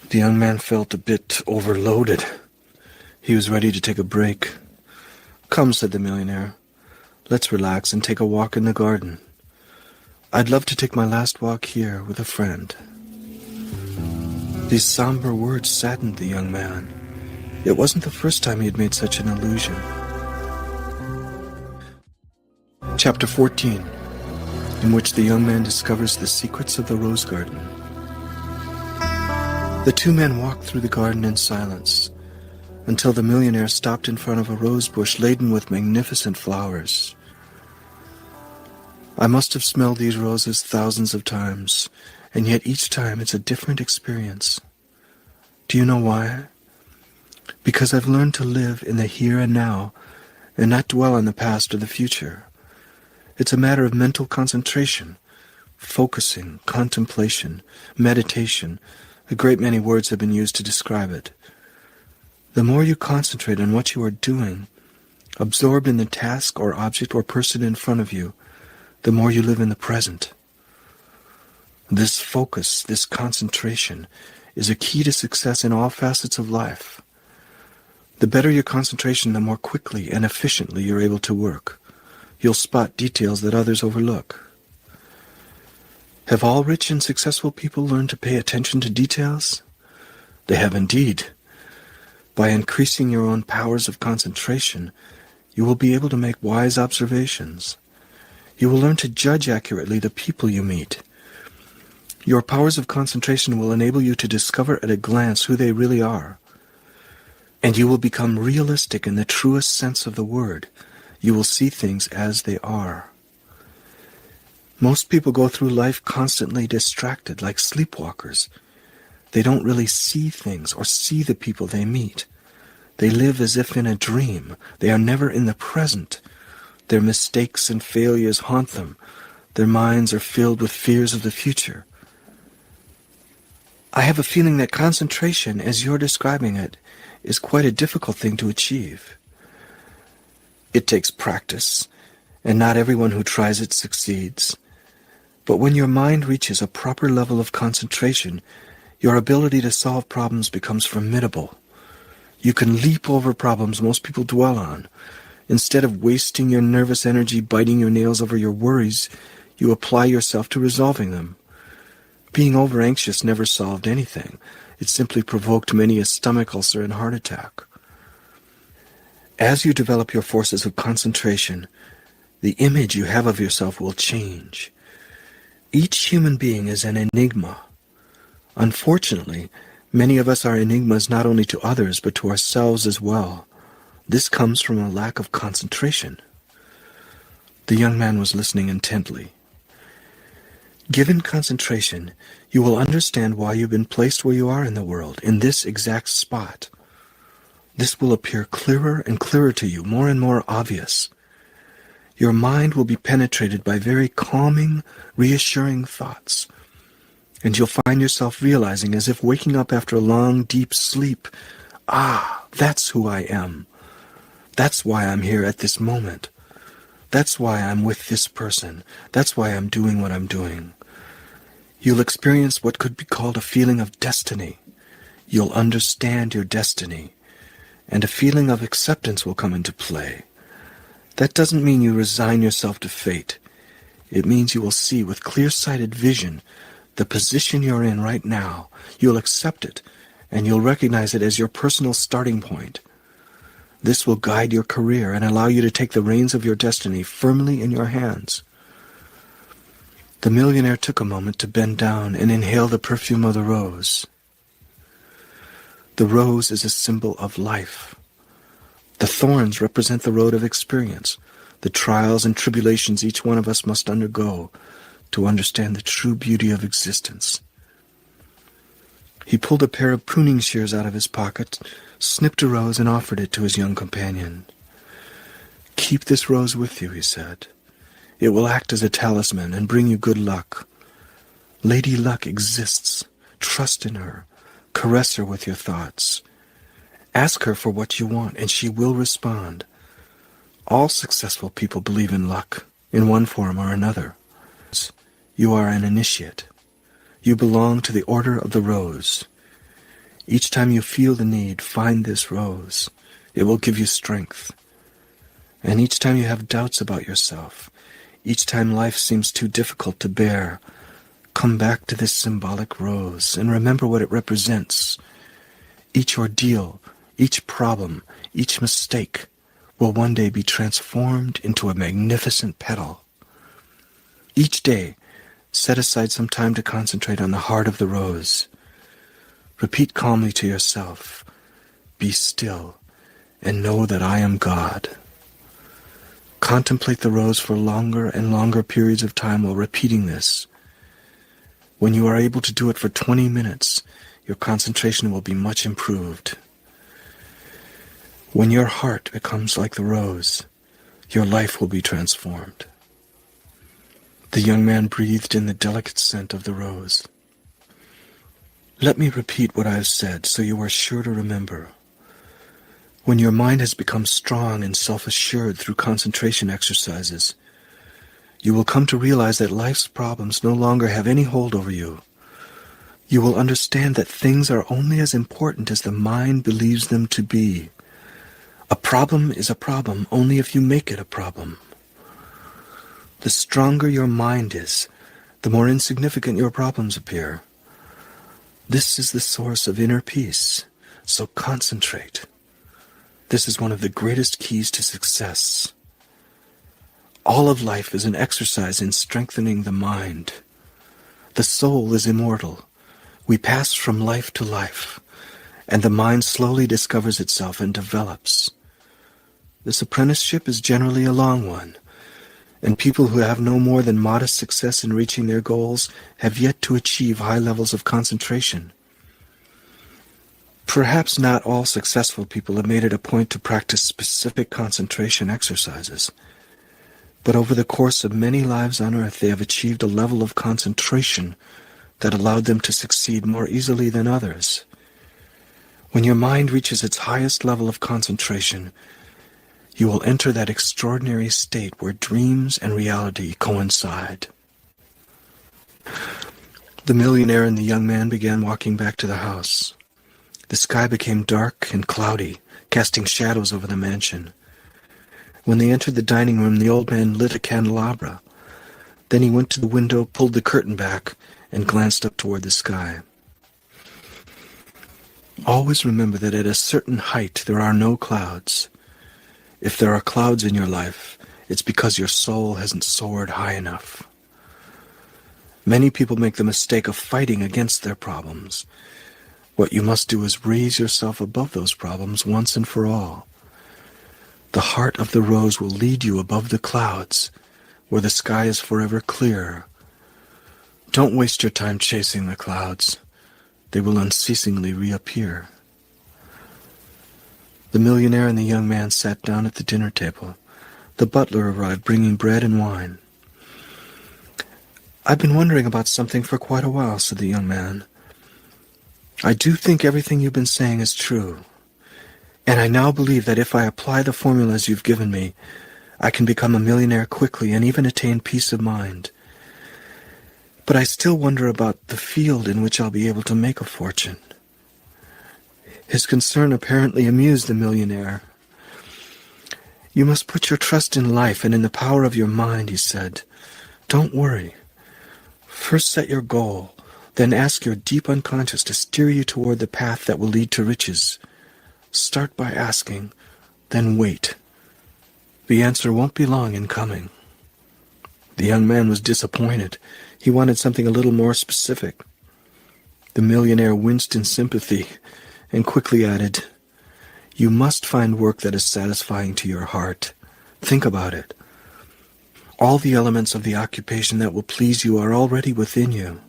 The young man felt a bit overloaded. He was ready to take a break. Come, said the millionaire. Let's relax and take a walk in the garden. I'd love to take my last walk here with a friend. These somber words saddened the young man. It wasn't the first time he had made such an allusion. Chapter 14, in which the young man discovers the secrets of the rose garden. The two men walked through the garden in silence, until the millionaire stopped in front of a rose bush laden with magnificent flowers. I must have smelled these roses thousands of times, and yet each time it's a different experience. Do you know why? Because I've learned to live in the here and now, and not dwell on the past or the future. It's a matter of mental concentration, focusing, contemplation, meditation. A great many words have been used to describe it. The more you concentrate on what you are doing, absorbed in the task or object or person in front of you, the more you live in the present. This focus, this concentration, is a key to success in all facets of life. The better your concentration, the more quickly and efficiently you're able to work. You'll spot details that others overlook. Have all rich and successful people learned to pay attention to details? They have indeed. By increasing your own powers of concentration, you will be able to make wise observations. You will learn to judge accurately the people you meet. Your powers of concentration will enable you to discover at a glance who they really are. And you will become realistic in the truest sense of the word. You will see things as they are. Most people go through life constantly distracted, like sleepwalkers. They don't really see things or see the people they meet. They live as if in a dream. They are never in the present. Their mistakes and failures haunt them. Their minds are filled with fears of the future. I have a feeling that concentration, as you're describing it, is quite a difficult thing to achieve. It takes practice, and not everyone who tries it succeeds. But when your mind reaches a proper level of concentration, your ability to solve problems becomes formidable. You can leap over problems most people dwell on. Instead of wasting your nervous energy biting your nails over your worries, you apply yourself to resolving them. Being over-anxious never solved anything. It simply provoked many a stomach ulcer and heart attack. As you develop your forces of concentration, the image you have of yourself will change. Each human being is an enigma. Unfortunately, many of us are enigmas not only to others, but to ourselves as well. This comes from a lack of concentration. The young man was listening intently. Given concentration, you will understand why you've been placed where you are in the world, in this exact spot. This will appear clearer and clearer to you, more and more obvious. Your mind will be penetrated by very calming, reassuring thoughts, and you'll find yourself realizing, as if waking up after a long, deep sleep, that's who I am. That's why I'm here at this moment. That's why I'm with this person. That's why I'm doing what I'm doing. You'll experience what could be called a feeling of destiny. You'll understand your destiny, and a feeling of acceptance will come into play. That doesn't mean you resign yourself to fate. It means you will see with clear-sighted vision the position you're in right now. You'll accept it, and you'll recognize it as your personal starting point. This will guide your career and allow you to take the reins of your destiny firmly in your hands. The millionaire took a moment to bend down and inhale the perfume of the rose. The rose is a symbol of life. The thorns represent the road of experience, the trials and tribulations each one of us must undergo to understand the true beauty of existence. He pulled a pair of pruning shears out of his pocket, snipped a rose, and offered it to his young companion. "Keep this rose with you," he said. "It will act as a talisman and bring you good luck. Lady Luck exists. Trust in her. Caress her with your thoughts. Ask her for what you want, and she will respond. All successful people believe in luck, in one form or another. You are an initiate. You belong to the Order of the Rose. Each time you feel the need, find this rose. It will give you strength. And each time you have doubts about yourself, each time life seems too difficult to bear, come back to this symbolic rose and remember what it represents. Each ordeal, each problem, each mistake will one day be transformed into a magnificent petal. Each day, set aside some time to concentrate on the heart of the rose. Repeat calmly to yourself, 'Be still, and know that I am God.' Contemplate the rose for longer and longer periods of time while repeating this. When you are able to do it for 20 minutes, your concentration will be much improved. When your heart becomes like the rose, your life will be transformed. The young man breathed in the delicate scent of the rose. Let me repeat what I have said so you are sure to remember. When your mind has become strong and self-assured through concentration exercises, you will come to realize that life's problems no longer have any hold over you. You will understand that things are only as important as the mind believes them to be. A problem is a problem only if you make it a problem. The stronger your mind is, the more insignificant your problems appear. This is the source of inner peace, so concentrate. This is one of the greatest keys to success. All of life is an exercise in strengthening the mind. The soul is immortal. We pass from life to life, and the mind slowly discovers itself and develops. This apprenticeship is generally a long one, and people who have no more than modest success in reaching their goals have yet to achieve high levels of concentration. Perhaps not all successful people have made it a point to practice specific concentration exercises, but over the course of many lives on earth they have achieved a level of concentration that allowed them to succeed more easily than others. When your mind reaches its highest level of concentration, you will enter that extraordinary state where dreams and reality coincide. The millionaire and the young man began walking back to the house. The sky became dark and cloudy, casting shadows over the mansion. When they entered the dining room, the old man lit a candelabra. Then he went to the window, pulled the curtain back, and glanced up toward the sky. Always remember that at a certain height there are no clouds. If there are clouds in your life, it's because your soul hasn't soared high enough. Many people make the mistake of fighting against their problems. What you must do is raise yourself above those problems once and for all. The heart of the rose will lead you above the clouds, where the sky is forever clear. Don't waste your time chasing the clouds. They will unceasingly reappear. The millionaire and the young man sat down at the dinner table. The butler arrived bringing bread and wine. I've been wondering about something for quite a while, said the young man. I do think everything you've been saying is true, and I now believe that if I apply the formulas you've given me, I can become a millionaire quickly and even attain peace of mind. But I still wonder about the field in which I'll be able to make a fortune. His concern apparently amused the millionaire. You must put your trust in life and in the power of your mind, he said. Don't worry. First set your goal, then ask your deep unconscious to steer you toward the path that will lead to riches. Start by asking, then wait. The answer won't be long in coming. The young man was disappointed. He wanted something a little more specific. The millionaire winced in sympathy and quickly added, You must find work that is satisfying to your heart. Think about it. All the elements of the occupation that will please you are already within you.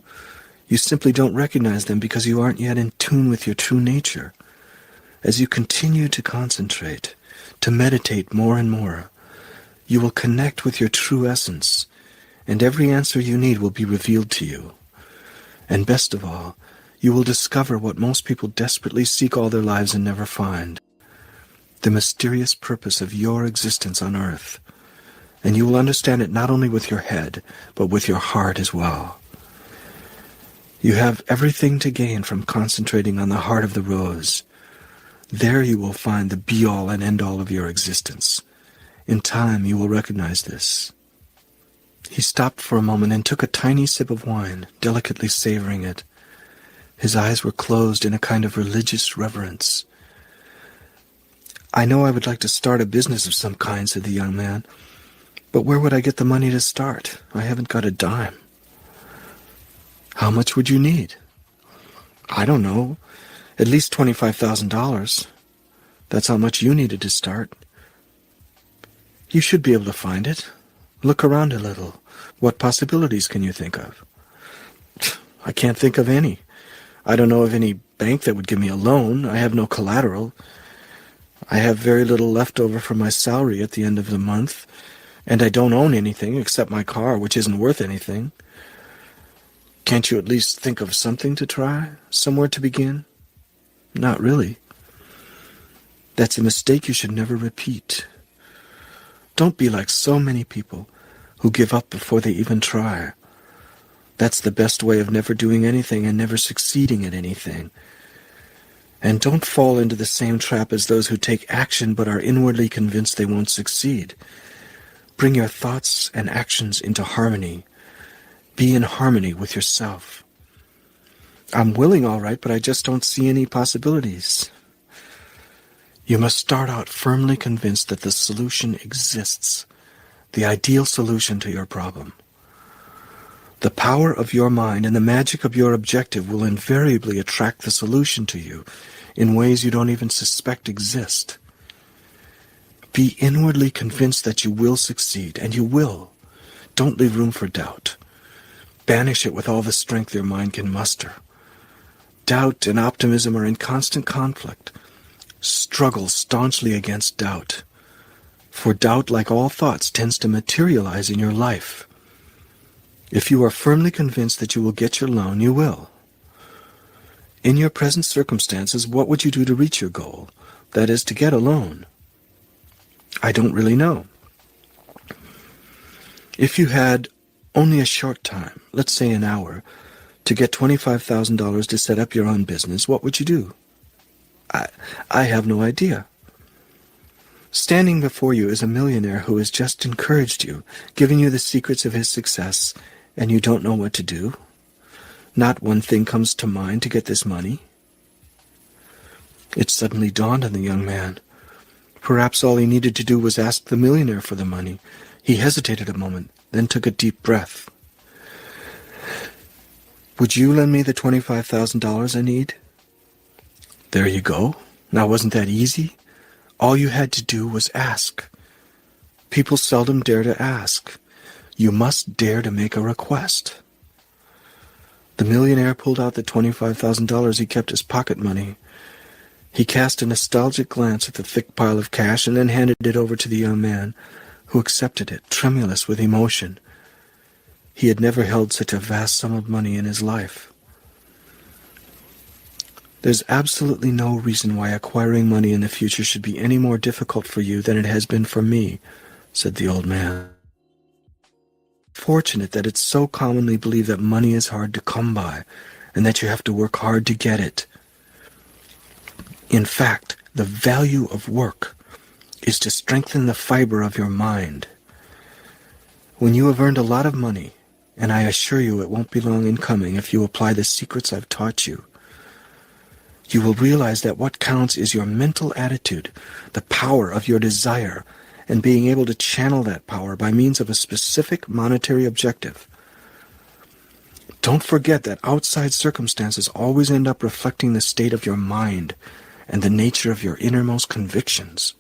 You simply don't recognize them because you aren't yet in tune with your true nature. As you continue to concentrate, to meditate more and more, you will connect with your true essence, and every answer you need will be revealed to you. And best of all, you will discover what most people desperately seek all their lives and never find, the mysterious purpose of your existence on earth. And you will understand it not only with your head, but with your heart as well. You have everything to gain from concentrating on the heart of the rose. There you will find the be-all and end-all of your existence. In time you will recognize this. He stopped for a moment and took a tiny sip of wine, delicately savoring it. His eyes were closed in a kind of religious reverence. I know I would like to start a business of some kind, said the young man. But where would I get the money to start? I haven't got a dime. How much would you need? I don't know. At least $25,000. That's how much you needed to start. You should be able to find it. Look around a little. What possibilities can you think of? I can't think of any. I don't know of any bank that would give me a loan. I have no collateral. I have very little left over from my salary at the end of the month. And I don't own anything except my car, which isn't worth anything. Can't you at least think of something to try? Somewhere to begin? Not really. That's a mistake you should never repeat. Don't be like so many people who give up before they even try. That's the best way of never doing anything and never succeeding at anything. And don't fall into the same trap as those who take action but are inwardly convinced they won't succeed. Bring your thoughts and actions into harmony. Be in harmony with yourself. I'm willing, all right, but I just don't see any possibilities. You must start out firmly convinced that the solution exists, the ideal solution to your problem. The power of your mind and the magic of your objective will invariably attract the solution to you in ways you don't even suspect exist. Be inwardly convinced that you will succeed, and you will. Don't leave room for doubt. Banish it with all the strength your mind can muster. Doubt and optimism are in constant conflict. Struggle staunchly against doubt. For doubt, like all thoughts, tends to materialize in your life. If you are firmly convinced that you will get your loan, you will. In your present circumstances, what would you do to reach your goal? That is, to get a loan. I don't really know. If you had only a short time, let's say an hour, to get $25,000 to set up your own business, what would you do? I have no idea. Standing before you is a millionaire who has just encouraged you, giving you the secrets of his success, and you don't know what to do. Not one thing comes to mind to get this money. It suddenly dawned on the young man. Perhaps all he needed to do was ask the millionaire for the money. He hesitated a moment, then took a deep breath. Would you lend me the $25,000 I need? There you go. Now, wasn't that easy? All you had to do was ask. People seldom dare to ask. You must dare to make a request. The millionaire pulled out the $25,000 he kept as pocket money. He cast a nostalgic glance at the thick pile of cash and then handed it over to the young man, who accepted it, tremulous with emotion. He had never held such a vast sum of money in his life. There's absolutely no reason why acquiring money in the future should be any more difficult for you than it has been for me, said the old man. Fortunate that it's so commonly believed that money is hard to come by, and that you have to work hard to get it. In fact, the value of work is to strengthen the fiber of your mind. When you have earned a lot of money, and I assure you it won't be long in coming if you apply the secrets I've taught you, you will realize that what counts is your mental attitude, the power of your desire, and being able to channel that power by means of a specific monetary objective. Don't forget that outside circumstances always end up reflecting the state of your mind and the nature of your innermost convictions.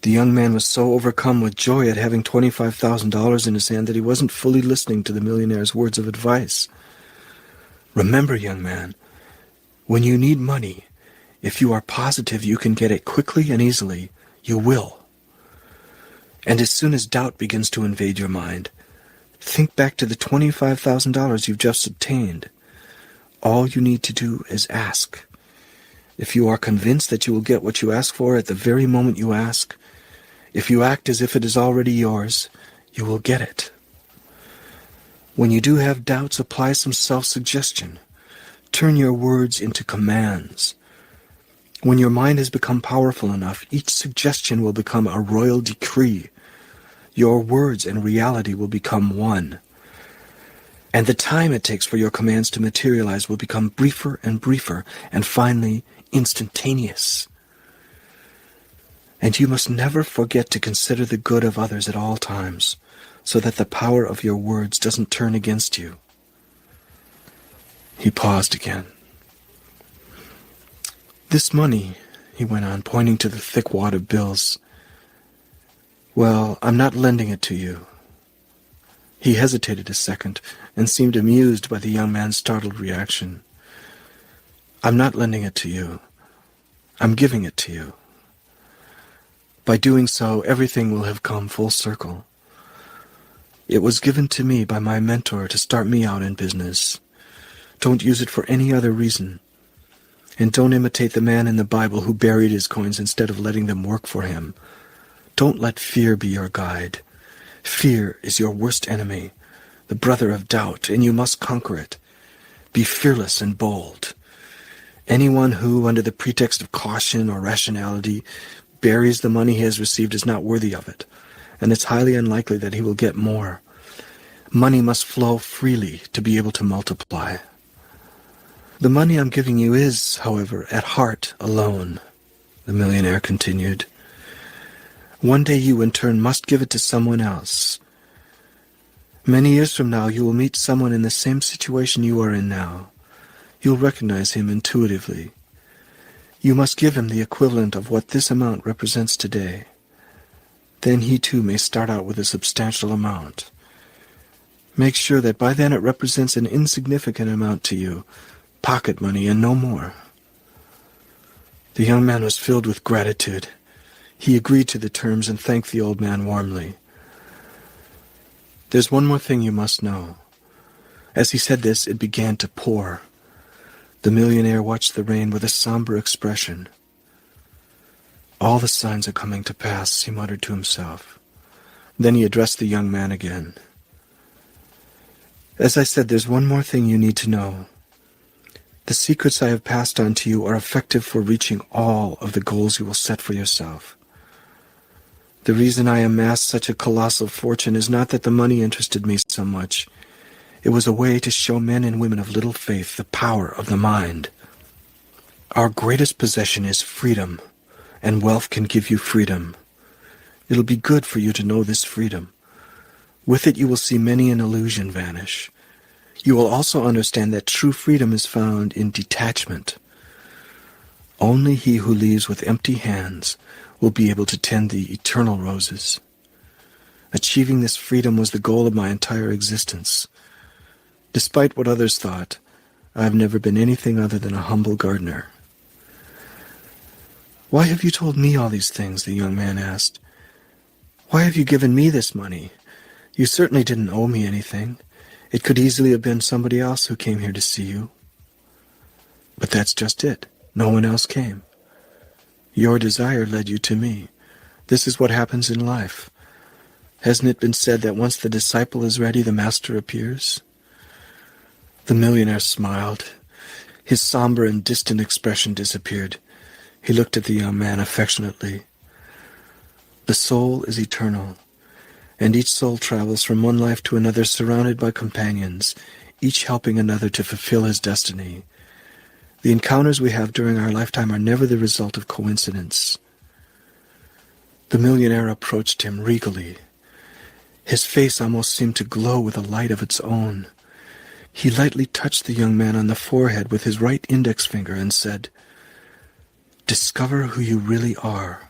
The young man was so overcome with joy at having $25,000 in his hand that he wasn't fully listening to the millionaire's words of advice. Remember, young man, when you need money, if you are positive you can get it quickly and easily, you will. And as soon as doubt begins to invade your mind, think back to the $25,000 you've just obtained. All you need to do is ask. If you are convinced that you will get what you ask for at the very moment you ask, if you act as if it is already yours, you will get it. When you do have doubts, apply some self-suggestion. Turn your words into commands. When your mind has become powerful enough, each suggestion will become a royal decree. Your words and reality will become one. And the time it takes for your commands to materialize will become briefer and briefer, and finally instantaneous. And you must never forget to consider the good of others at all times, so that the power of your words doesn't turn against you. He paused again. This money, he went on, pointing to the thick wad of bills. Well, I'm not lending it to you. He hesitated a second and seemed amused by the young man's startled reaction. I'm not lending it to you. I'm giving it to you. By doing so, everything will have come full circle. It was given to me by my mentor to start me out in business. Don't use it for any other reason. And don't imitate the man in the Bible who buried his coins instead of letting them work for him. Don't let fear be your guide. Fear is your worst enemy, the brother of doubt, and you must conquer it. Be fearless and bold. Anyone who, under the pretext of caution or rationality, buries the money he has received is not worthy of it, and it's highly unlikely that he will get more. Money must flow freely to be able to multiply. The money I'm giving you is, however, at heart alone, the millionaire continued. One day you, in turn, must give it to someone else. Many years from now, you will meet someone in the same situation you are in now. You'll recognize him intuitively. You must give him the equivalent of what this amount represents today. Then he too may start out with a substantial amount. Make sure that by then it represents an insignificant amount to you, pocket money and no more. The young man was filled with gratitude. He agreed to the terms and thanked the old man warmly. There's one more thing you must know. As he said this, it began to pour. The millionaire watched the rain with a somber expression. All the signs are coming to pass, he muttered to himself. Then he addressed the young man again. As I said, there's one more thing you need to know. The secrets I have passed on to you are effective for reaching all of the goals you will set for yourself. The reason I amassed such a colossal fortune is not that the money interested me so much. It was a way to show men and women of little faith the power of the mind. Our greatest possession is freedom, and wealth can give you freedom. It'll be good for you to know this freedom. With it you will see many an illusion vanish. You will also understand that true freedom is found in detachment. Only he who leaves with empty hands will be able to tend the eternal roses. Achieving this freedom was the goal of my entire existence. Despite what others thought, I have never been anything other than a humble gardener. Why have you told me all these things? The young man asked. Why have you given me this money? You certainly didn't owe me anything. It could easily have been somebody else who came here to see you. But that's just it. No one else came. Your desire led you to me. This is what happens in life. Hasn't it been said that once the disciple is ready, the master appears? The millionaire smiled. His somber and distant expression disappeared. He looked at the young man affectionately. The soul is eternal, and each soul travels from one life to another surrounded by companions, each helping another to fulfill his destiny. The encounters we have during our lifetime are never the result of coincidence. The millionaire approached him regally. His face almost seemed to glow with a light of its own. He lightly touched the young man on the forehead with his right index finger and said, "Discover who you really are.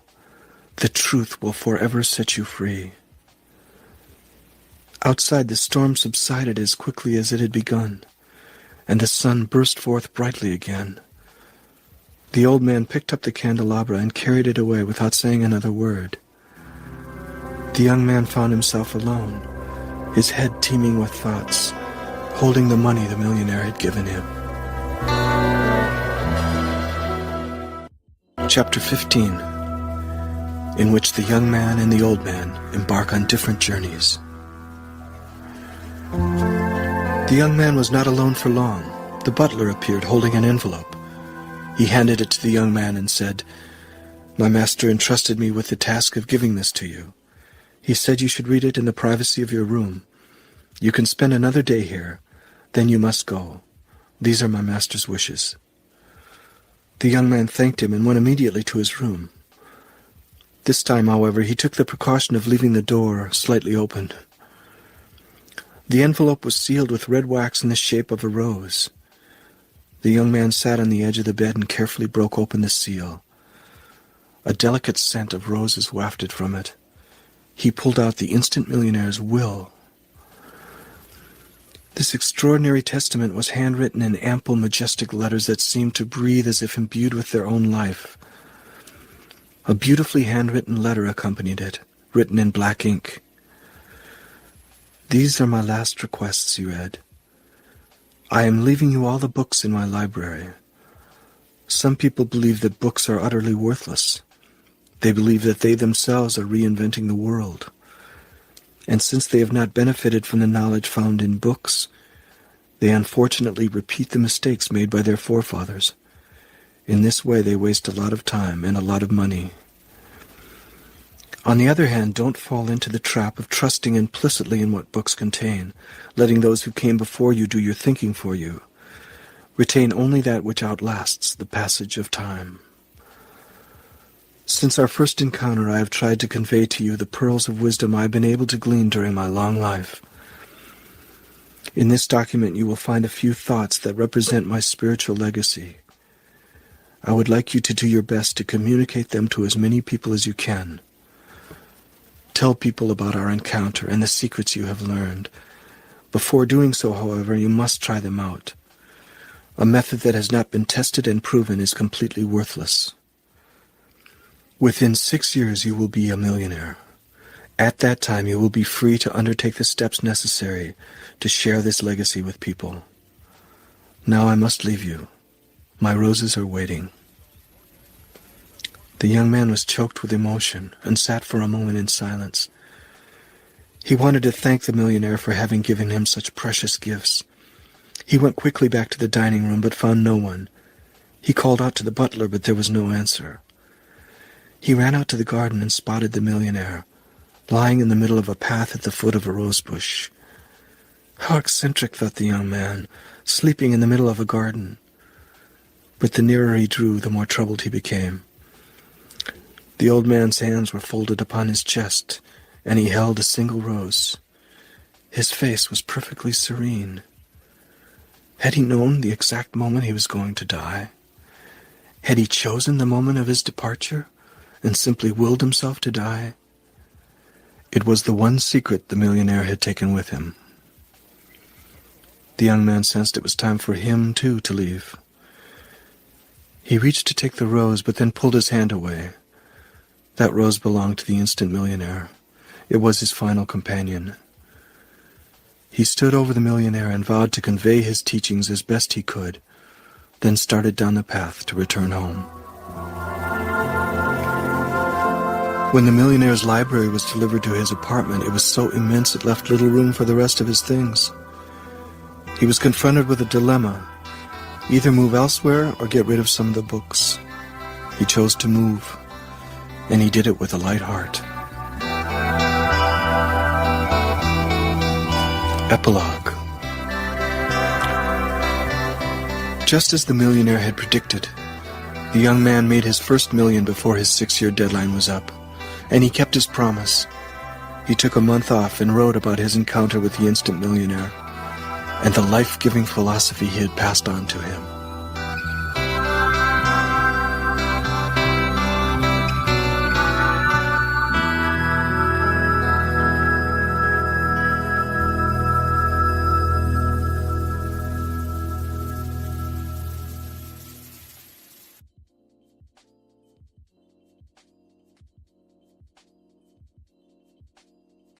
The truth will forever set you free." Outside, the storm subsided as quickly as it had begun, and the sun burst forth brightly again. The old man picked up the candelabra and carried it away without saying another word. The young man found himself alone, his head teeming with thoughts, holding the money the millionaire had given him. Chapter 15, in which the young man and the old man embark on different journeys. The young man was not alone for long. The butler appeared holding an envelope. He handed it to the young man and said, "My master entrusted me with the task of giving this to you. He said you should read it in the privacy of your room. You can spend another day here, then you must go. These are my master's wishes." The young man thanked him and went immediately to his room. This time, however, he took the precaution of leaving the door slightly open. The envelope was sealed with red wax in the shape of a rose. The young man sat on the edge of the bed and carefully broke open the seal. A delicate scent of roses wafted from it. He pulled out the instant millionaire's will. This extraordinary testament was handwritten in ample, majestic letters that seemed to breathe as if imbued with their own life. A beautifully handwritten letter accompanied it, written in black ink. These are my last requests, he read. I am leaving you all the books in my library. Some people believe that books are utterly worthless. They believe that they themselves are reinventing the world. And since they have not benefited from the knowledge found in books, they unfortunately repeat the mistakes made by their forefathers. In this way, they waste a lot of time and a lot of money. On the other hand, don't fall into the trap of trusting implicitly in what books contain, letting those who came before you do your thinking for you. Retain only that which outlasts the passage of time. Since our first encounter, I have tried to convey to you the pearls of wisdom I have been able to glean during my long life. In this document, you will find a few thoughts that represent my spiritual legacy. I would like you to do your best to communicate them to as many people as you can. Tell people about our encounter and the secrets you have learned. Before doing so, however, you must try them out. A method that has not been tested and proven is completely worthless. Within 6 years, you will be a millionaire. At that time, you will be free to undertake the steps necessary to share this legacy with people. Now I must leave you. My roses are waiting. The young man was choked with emotion and sat for a moment in silence. He wanted to thank the millionaire for having given him such precious gifts. He went quickly back to the dining room but found no one. He called out to the butler, but there was no answer. He ran out to the garden and spotted the millionaire, lying in the middle of a path at the foot of a rose bush. How eccentric, thought the young man, sleeping in the middle of a garden. But the nearer he drew, the more troubled he became. The old man's hands were folded upon his chest, and he held a single rose. His face was perfectly serene. Had he known the exact moment he was going to die? Had he chosen the moment of his departure and simply willed himself to die? It was the one secret the millionaire had taken with him. The young man sensed it was time for him, too, to leave. He reached to take the rose, but then pulled his hand away. That rose belonged to the instant millionaire. It was his final companion. He stood over the millionaire and vowed to convey his teachings as best he could, then started down the path to return home. When the millionaire's library was delivered to his apartment, it was so immense it left little room for the rest of his things. He was confronted with a dilemma: either move elsewhere or get rid of some of the books. He chose to move, and he did it with a light heart. Epilogue. Just as the millionaire had predicted, the young man made his first million before his 6-year deadline was up, and he kept his promise. He took a month off and wrote about his encounter with the instant millionaire and the life-giving philosophy he had passed on to him.